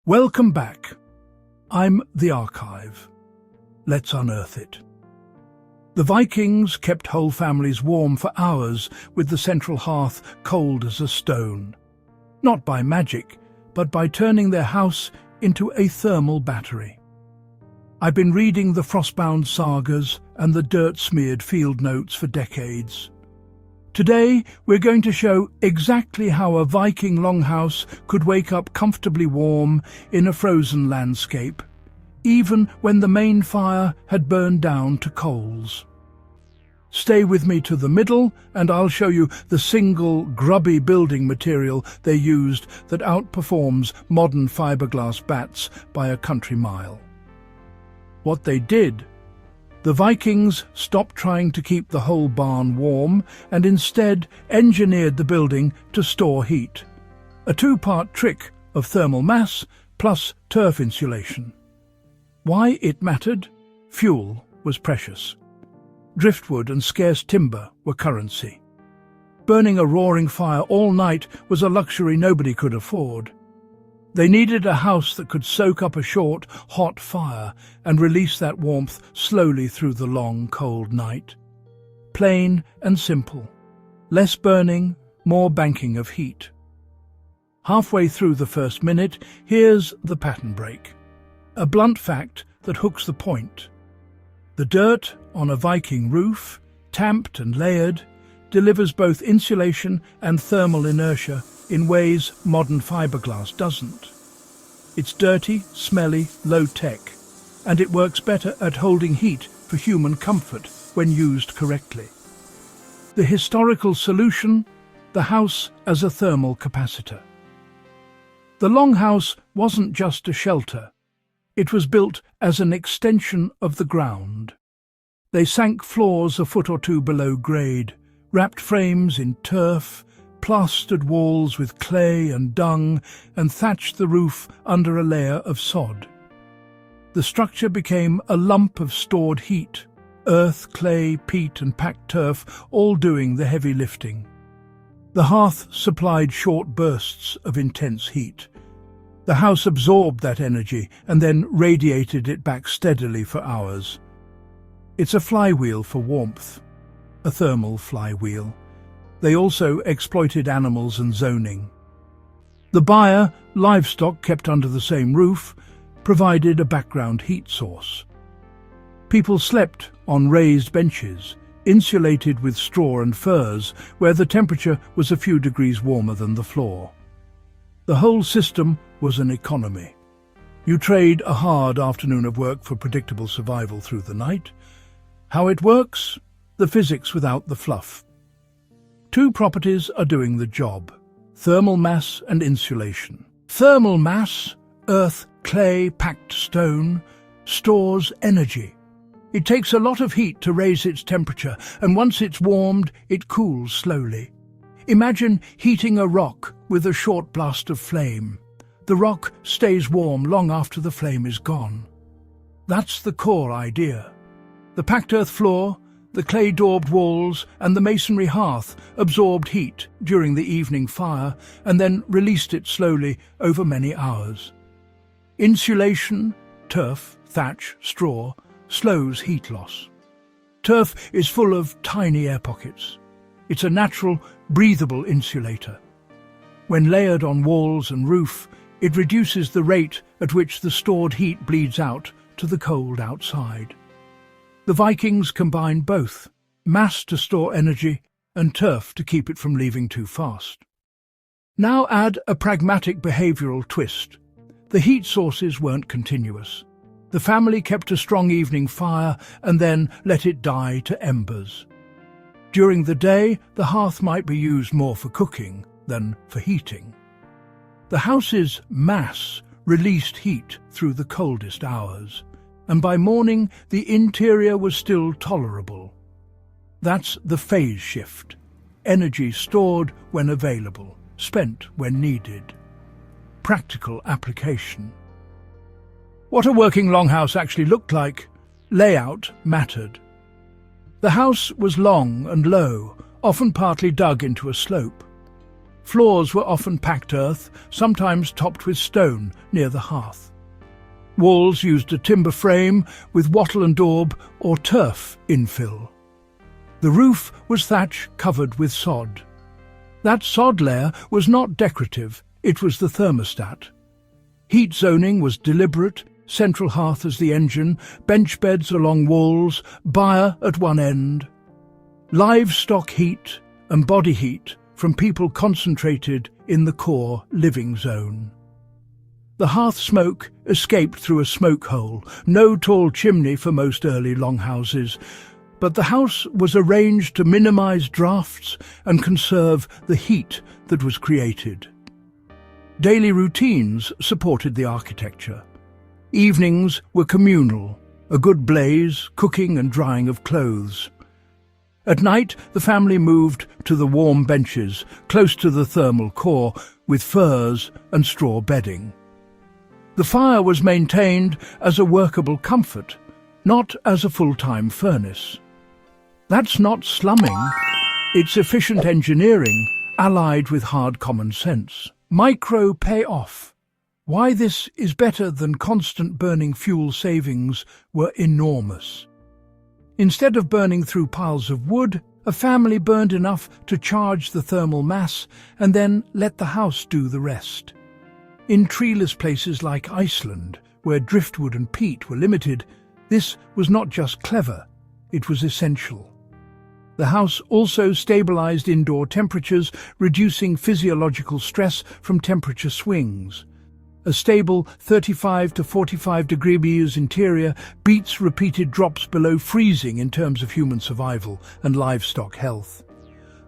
Welcome back. I'm the archive. Let's unearth it. The Vikings kept whole families warm for hours with the central hearth cold as a stone. Not by magic, but by turning their house into a thermal battery. I've been reading the frostbound sagas and the dirt-smeared field notes for decades. Today, we're going to show exactly how a Viking longhouse could wake up comfortably warm in a frozen landscape, even when the main fire had burned down to coals. Stay with me to the middle, and I'll show you the single, grubby building material they used that outperforms modern fiberglass bats by a country mile. What they did: the Vikings stopped trying to keep the whole barn warm and instead engineered the building to store heat. A two-part trick of thermal mass plus turf insulation. Why it mattered? Fuel was precious. Driftwood and scarce timber were currency. Burning a roaring fire all night was a luxury nobody could afford. They needed a house that could soak up a short, hot fire and release that warmth slowly through the long, cold night. Plain and simple. Less burning, more banking of heat. Halfway through the first minute, here's the pattern break. A blunt fact that hooks the point. The dirt on a Viking roof, tamped and layered, delivers both insulation and thermal inertia in ways modern fiberglass doesn't. It's dirty, smelly, low-tech, and it works better at holding heat for human comfort when used correctly. The historical solution: the house as a thermal capacitor. The longhouse wasn't just a shelter. It was built as an extension of the ground. They sank floors a foot or two below grade, wrapped frames in turf, plastered walls with clay and dung, and thatched the roof under a layer of sod. The structure became a lump of stored heat, earth, clay, peat and packed turf all doing the heavy lifting. The hearth supplied short bursts of intense heat. The house absorbed that energy and then radiated it back steadily for hours. It's a flywheel for warmth, a thermal flywheel. They also exploited animals and zoning. The buyer, livestock kept under the same roof, provided a background heat source. People slept on raised benches, insulated with straw and furs, where the temperature was a few degrees warmer than the floor. The whole system was an economy. You trade a hard afternoon of work for predictable survival through the night. How it works? The physics without the fluff. Two properties are doing the job: thermal mass and insulation. Thermal mass, earth, clay, packed stone, stores energy. It takes a lot of heat to raise its temperature, and once it's warmed, it cools slowly. Imagine heating a rock with a short blast of flame. The rock stays warm long after the flame is gone. That's the core idea. The packed earth floor, the clay-daubed walls and the masonry hearth absorbed heat during the evening fire and then released it slowly over many hours. Insulation, turf, thatch, straw, slows heat loss. Turf is full of tiny air pockets. It's a natural, breathable insulator. When layered on walls and roof, it reduces the rate at which the stored heat bleeds out to the cold outside. The Vikings combined both, mass to store energy and turf to keep it from leaving too fast. Now add a pragmatic behavioural twist. The heat sources weren't continuous. The family kept a strong evening fire and then let it die to embers. During the day, the hearth might be used more for cooking than for heating. The house's mass released heat through the coldest hours, and by morning the interior was still tolerable. That's the phase shift. Energy stored when available, spent when needed. Practical application. What a working longhouse actually looked like. Layout mattered. The house was long and low, often partly dug into a slope. Floors were often packed earth, sometimes topped with stone near the hearth. Walls used a timber frame with wattle and daub or turf infill. The roof was thatch covered with sod. That sod layer was not decorative, it was the thermostat. Heat zoning was deliberate, central hearth as the engine, bench beds along walls, byre at one end. Livestock heat and body heat from people concentrated in the core living zone. The hearth smoke escaped through a smoke hole, no tall chimney for most early longhouses, but the house was arranged to minimize drafts and conserve the heat that was created. Daily routines supported the architecture. Evenings were communal, a good blaze, cooking and drying of clothes. At night, the family moved to the warm benches, close to the thermal core, with furs and straw bedding. The fire was maintained as a workable comfort, not as a full-time furnace. That's not slumming, it's efficient engineering, allied with hard common sense. Micro payoff. Why this is better than constant burning fuel savings were enormous. Instead of burning through piles of wood, a family burned enough to charge the thermal mass and then let the house do the rest. In treeless places like Iceland, where driftwood and peat were limited, this was not just clever, it was essential. The house also stabilized indoor temperatures, reducing physiological stress from temperature swings. A stable 35 to 45 degrees interior beats repeated drops below freezing in terms of human survival and livestock health.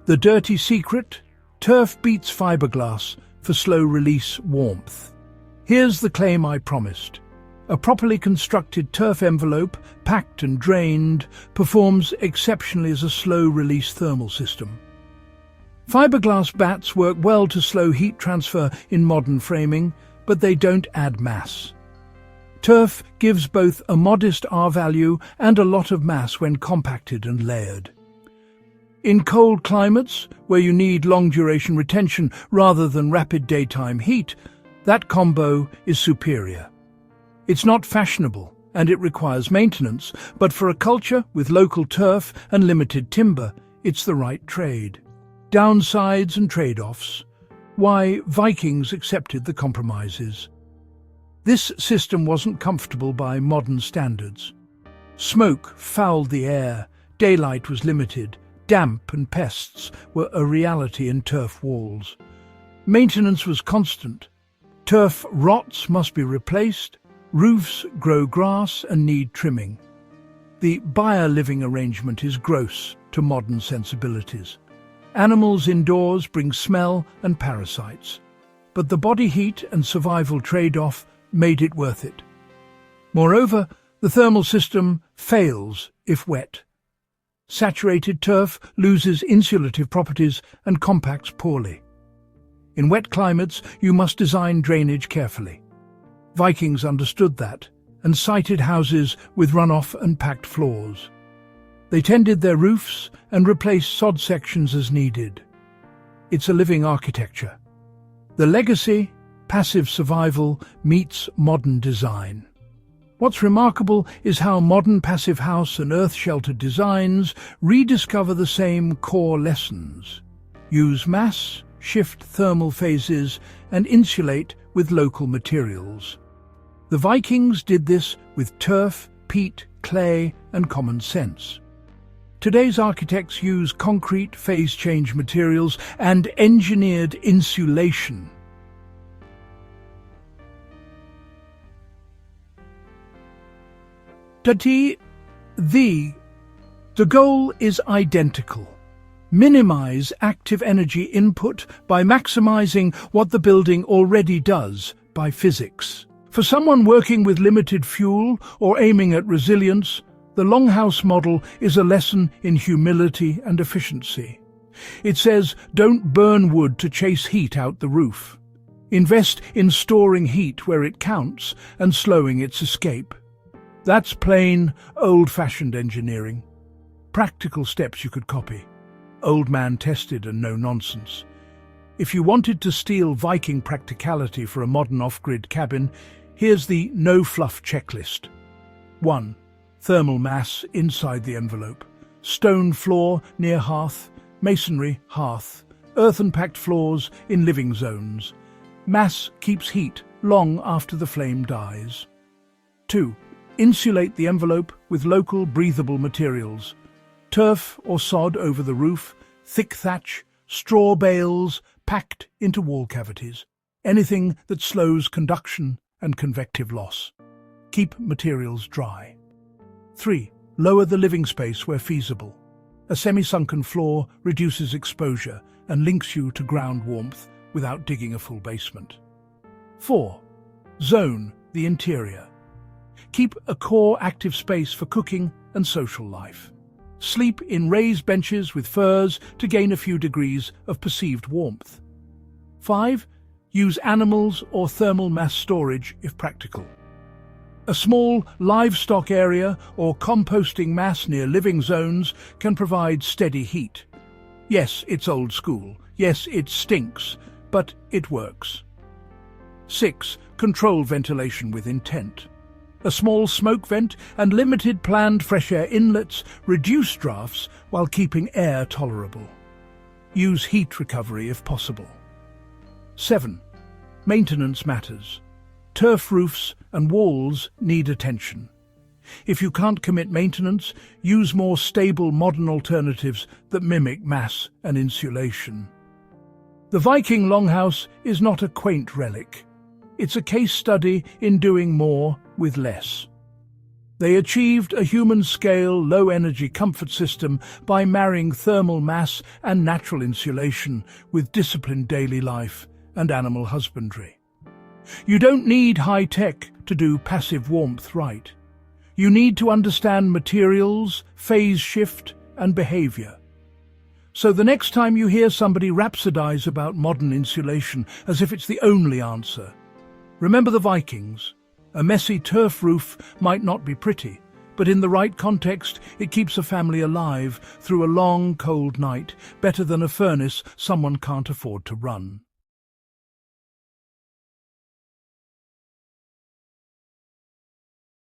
The dirty secret? Turf beats fiberglass for slow-release warmth. Here's the claim I promised. A properly constructed turf envelope, packed and drained, performs exceptionally as a slow-release thermal system. Fiberglass bats work well to slow heat transfer in modern framing, but they don't add mass. Turf gives both a modest R-value and a lot of mass when compacted and layered. In cold climates, where you need long-duration retention rather than rapid daytime heat, that combo is superior. It's not fashionable, and it requires maintenance, but for a culture with local turf and limited timber, it's the right trade. Downsides and trade-offs. Why Vikings accepted the compromises. This system wasn't comfortable by modern standards. Smoke fouled the air, daylight was limited, damp and pests were a reality in turf walls. Maintenance was constant. Turf rots must be replaced, roofs grow grass and need trimming. The byre living arrangement is gross to modern sensibilities. Animals indoors bring smell and parasites, but the body heat and survival trade-off made it worth it. Moreover, the thermal system fails if wet. Saturated turf loses insulative properties and compacts poorly. In wet climates, you must design drainage carefully. Vikings understood that and sited houses with runoff and packed floors. They tended their roofs and replaced sod sections as needed. It's a living architecture. The legacy, passive survival, meets modern design. What's remarkable is how modern passive house and earth-sheltered designs rediscover the same core lessons. Use mass, shift thermal phases, and insulate with local materials. The Vikings did this with turf, peat, clay, and common sense. Today's architects use concrete, phase-change materials and engineered insulation. The goal is identical. Minimize active energy input by maximizing what the building already does by physics. For someone working with limited fuel or aiming at resilience, the longhouse model is a lesson in humility and efficiency. It says, don't burn wood to chase heat out the roof. Invest in storing heat where it counts and slowing its escape. That's plain, old-fashioned engineering. Practical steps you could copy. Old man tested and no nonsense. If you wanted to steal Viking practicality for a modern off-grid cabin, here's the no-fluff checklist. 1. Thermal mass inside the envelope. Stone floor near hearth, masonry hearth, earthen-packed floors in living zones. Mass keeps heat long after the flame dies. 2. Insulate the envelope with local breathable materials. Turf or sod over the roof, thick thatch, straw bales packed into wall cavities. Anything that slows conduction and convective loss. Keep materials dry. 3. Lower the living space where feasible. A semi-sunken floor reduces exposure and links you to ground warmth without digging a full basement. 4. Zone the interior. Keep a core active space for cooking and social life. Sleep in raised benches with furs to gain a few degrees of perceived warmth. 5. Use animals or thermal mass storage if practical. A small livestock area or composting mass near living zones can provide steady heat. Yes, it's old school. Yes, it stinks, but it works. 6. Control ventilation with intent. A small smoke vent and limited planned fresh air inlets reduce drafts while keeping air tolerable. Use heat recovery if possible. 7. Maintenance matters. Turf roofs and walls need attention. If you can't commit maintenance, use more stable modern alternatives that mimic mass and insulation. The Viking longhouse is not a quaint relic. It's a case study in doing more with less. They achieved a human-scale, low-energy comfort system by marrying thermal mass and natural insulation with disciplined daily life and animal husbandry. You don't need high-tech to do passive warmth right. You need to understand materials, phase shift, and behavior. So the next time you hear somebody rhapsodize about modern insulation as if it's the only answer, remember the Vikings. A messy turf roof might not be pretty, but in the right context, it keeps a family alive through a long, cold night, better than a furnace someone can't afford to run.